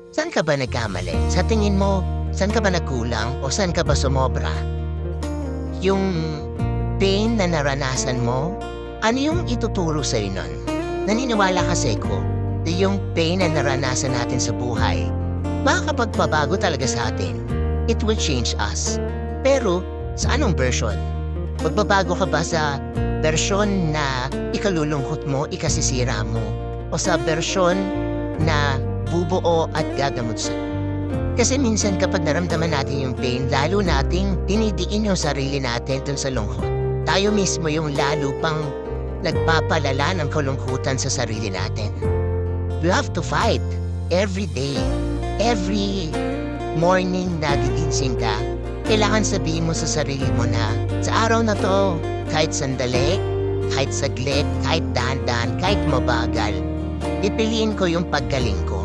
Saan ka ba nagkamali? Sa tingin mo, saan ka ba nagkulang o saan ka ba sumobra? Yung pain na naranasan mo, ano yung ituturo sa'yo nun? Naniniwala kasi ko na yung pain na naranasan natin sa buhay, makakapagpabago talaga sa atin. It will change us. Pero, sa anong version? Magbabago ka ba sa version na ikalulungkot mo, ikasisira mo? O sa version na bubuo at gagamot sa? Kasi minsan kapag naramdaman natin yung pain, lalo nating dinidiin yung sarili natin dun sa lungkot. Tayo mismo yung lalo pang nagpapalala ng kalungkutan sa sarili natin. We have to fight every day. Every morning na gigising ka, kailangan sabihin mo sa sarili mo na sa araw na to, kahit sandali, kahit saglit, kahit dahan-dahan, kahit mabagal, pipiliin ko yung paggaling ko.